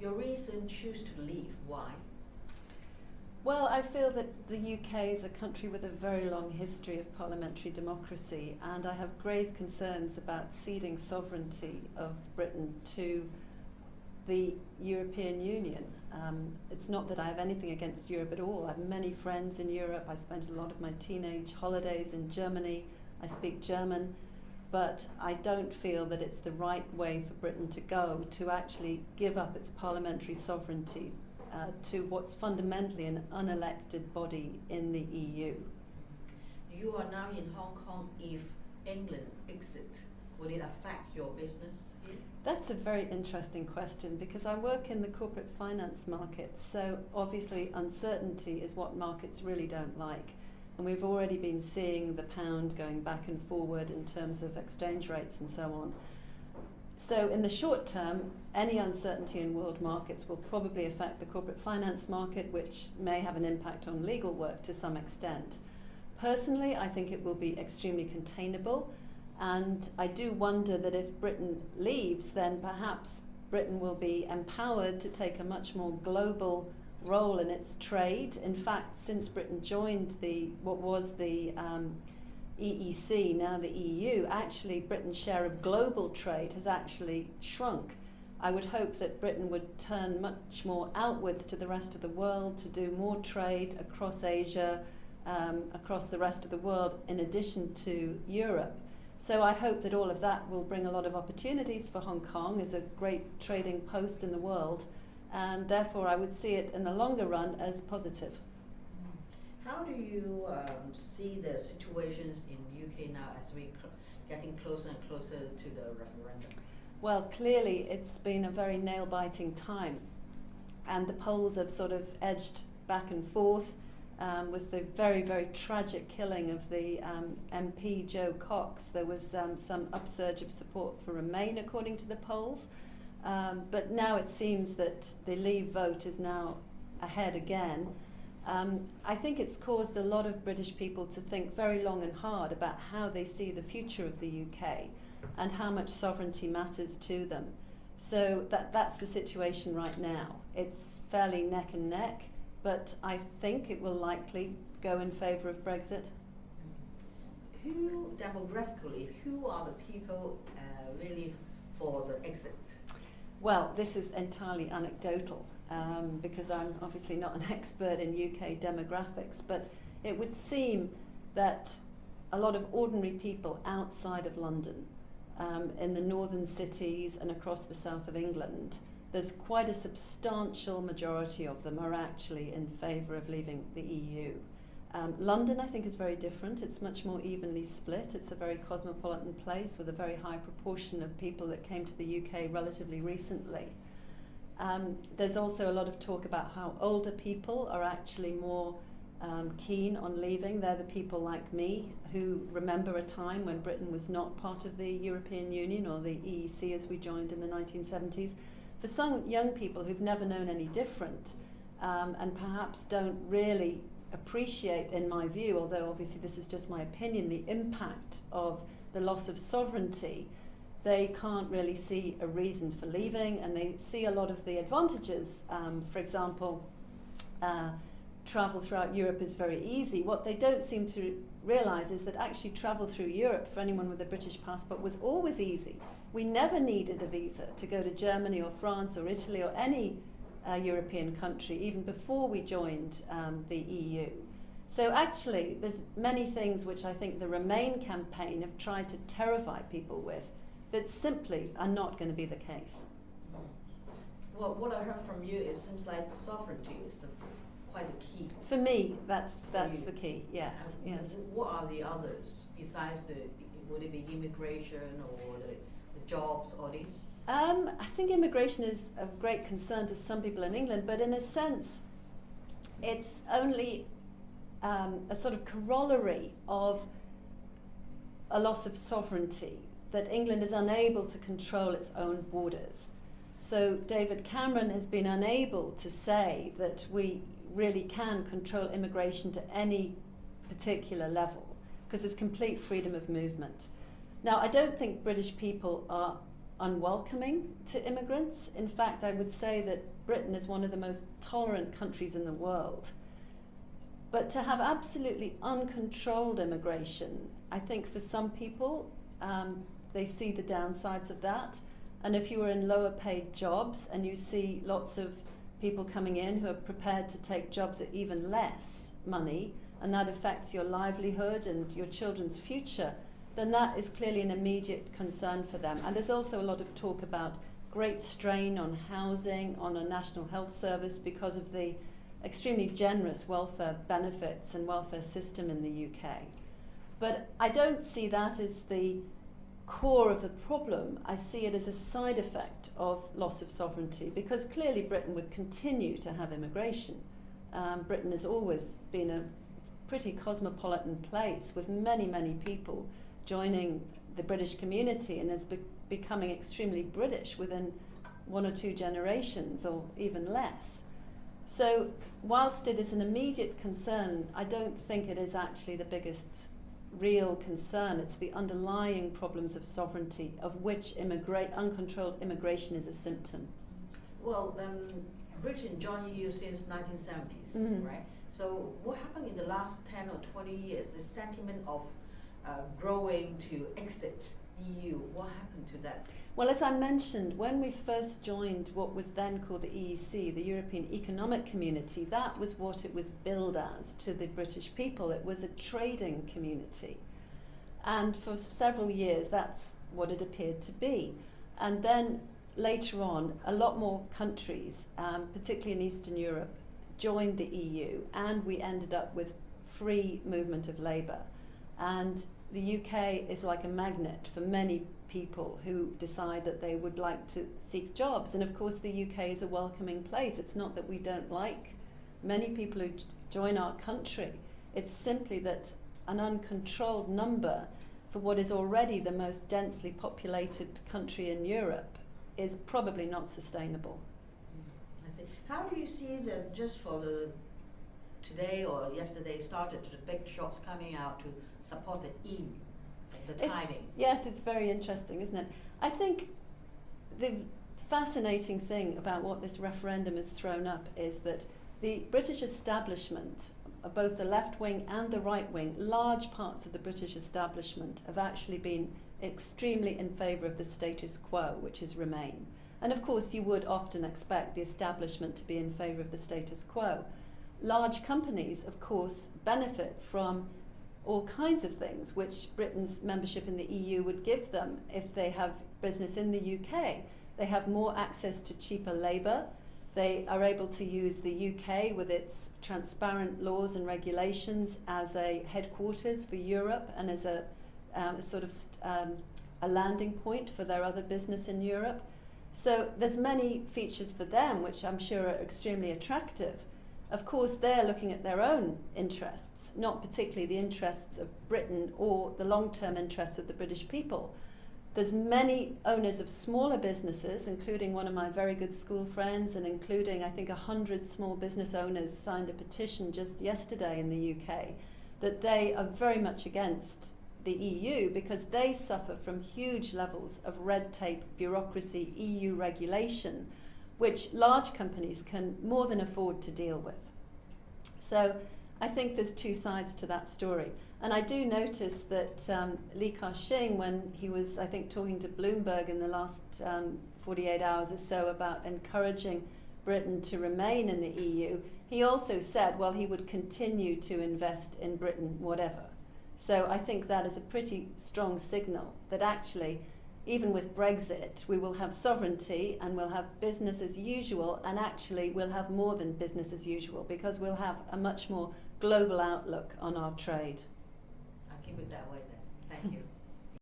Your reason choose to leave, why? Well, I feel that the UK is a country with a very long history of parliamentary democracy, and I have grave concerns about ceding sovereignty of Britain to the European Union. It's not that I have anything against Europe at all. I have many friends in Europe. I spent a lot of my teenage holidays in Germany. I speak German, but I don't feel that it's the right way for Britain to go to actually give up its parliamentary sovereignty to what's fundamentally an unelected body in the EU. You are now in Hong Kong. If England exit, will it affect your business here? That's a very interesting question because I work in the corporate finance market, so obviously uncertainty is what markets really don't like. And we've already been seeing the pound going back and forward in terms of exchange rates and so on. So in the short term, any uncertainty in world markets will probably affect the corporate finance market, which may have an impact on legal work to some extent. Personally, I think it will be extremely containable, and I do wonder that if Britain leaves, then perhaps Britain will be empowered to take a much more global role in its trade. In fact, since Britain joined what was the EEC, now the EU, actually Britain's share of global trade has actually shrunk. I would hope that Britain would turn much more outwards to the rest of the world to do more trade across Asia, across the rest of the world, in addition to Europe. So I hope that all of that will bring a lot of opportunities for Hong Kong as a great trading post in the world, and therefore I would see it in the longer run as positive. How do you see the situations in UK now as we getting closer and closer to the referendum? Well, clearly it's been a very nail-biting time, and the polls have sort of edged back and forth with the very, very tragic killing of the MP Joe Cox. There was some upsurge of support for Remain according to the polls, but now it seems that the Leave vote is now ahead again. I think it's caused a lot of British people to think very long and hard about how they see the future of the UK and how much sovereignty matters to them. So that's the situation right now. It's fairly neck and neck, but I think it will likely go in favour of Brexit. Demographically, who are the people really for the exit? Well, this is entirely anecdotal. Because I'm obviously not an expert in UK demographics, but it would seem that a lot of ordinary people outside of London, in the northern cities and across the south of England, there's quite a substantial majority of them are actually in favour of leaving the EU. London, I think, is very different. It's much more evenly split. It's a very cosmopolitan place with a very high proportion of people that came to the UK relatively recently. There's also a lot of talk about how older people are actually more keen on leaving. They're the people like me who remember a time when Britain was not part of the European Union or the EEC as we joined in the 1970s. For some young people who've never known any different and perhaps don't really appreciate, in my view, although obviously this is just my opinion, the impact of the loss of sovereignty, they can't really see a reason for leaving, and they see a lot of the advantages. For example, travel throughout Europe is very easy. What they don't seem to realise is that actually travel through Europe for anyone with a British passport was always easy. We never needed a visa to go to Germany or France or Italy or any European country, even before we joined the EU. So actually, there's many things which I think the Remain campaign have tried to terrify people with that simply are not going to be the case. Well, what I heard from you, it seems like sovereignty is quite the key. For me, that's the key. Yes, yes. What are the others besides would it be immigration or the jobs or these? I think immigration is of great concern to some people in England, but in a sense, it's only a sort of corollary of a loss of sovereignty, that England is unable to control its own borders. So David Cameron has been unable to say that we really can control immigration to any particular level because there's complete freedom of movement. Now, I don't think British people are unwelcoming to immigrants. In fact, I would say that Britain is one of the most tolerant countries in the world. But to have absolutely uncontrolled immigration, I think for some people, they see the downsides of that. And if you are in lower paid jobs and you see lots of people coming in who are prepared to take jobs at even less money, and that affects your livelihood and your children's future, then that is clearly an immediate concern for them. And there's also a lot of talk about great strain on housing, on a national health service because of the extremely generous welfare benefits and welfare system in the UK. But I don't see that as the core of the problem. I see it as a side effect of loss of sovereignty, because clearly Britain would continue to have immigration. Britain has always been a pretty cosmopolitan place with many, many people joining the British community and is becoming extremely British within 1 or 2 generations or even less. So whilst it is an immediate concern, I don't think it is actually the biggest real concern. It's the underlying problems of sovereignty, of which uncontrolled immigration is a symptom. Well, Britain joined EU since 1970s, Mm-hmm. right? So what happened in the last 10 or 20 years, the sentiment of growing to exit EU, what happened to that? Well, as I mentioned, when we first joined what was then called the EEC, the European Economic Community, that was what it was billed as to the British people. It was a trading community. And for several years, that's what it appeared to be. And then later on, a lot more countries, particularly in Eastern Europe, joined the EU, and we ended up with free movement of labour. And the UK is like a magnet for many people who decide that they would like to seek jobs. And of course the UK is a welcoming place. It's not that we don't like many people who join our country. It's simply that an uncontrolled number for what is already the most densely populated country in Europe is probably not sustainable. I see. How do you see that, just for the today or yesterday started the big shots coming out to support the in, the timing? Yes, it's very interesting, isn't it? I think the fascinating thing about what this referendum has thrown up is that the British establishment, both the left wing and the right wing, large parts of the British establishment have actually been extremely in favour of the status quo, which is Remain. And of course you would often expect the establishment to be in favour of the status quo. Large companies, of course, benefit from all kinds of things which Britain's membership in the EU would give them if they have business in the UK. They have more access to cheaper labour. They are able to use the UK with its transparent laws and regulations as a headquarters for Europe and as a landing point for their other business in Europe. So there's many features for them which I'm sure are extremely attractive. Of course, they're looking at their own interests, not particularly the interests of Britain or the long-term interests of the British people. There's many owners of smaller businesses, including one of my very good school friends, and including, I think, 100 small business owners signed a petition just yesterday in the UK, that they are very much against the EU because they suffer from huge levels of red tape, bureaucracy, EU regulation, which large companies can more than afford to deal with. So I think there's two sides to that story. And I do notice that Li Ka-shing, when he was, I think, talking to Bloomberg in the last 48 hours or so about encouraging Britain to remain in the EU, he also said, well, he would continue to invest in Britain, whatever. So I think that is a pretty strong signal that actually, even with Brexit, we will have sovereignty and we'll have business as usual, and actually we'll have more than business as usual because we'll have a much more global outlook on our trade. I'll keep it that way then. Thank you.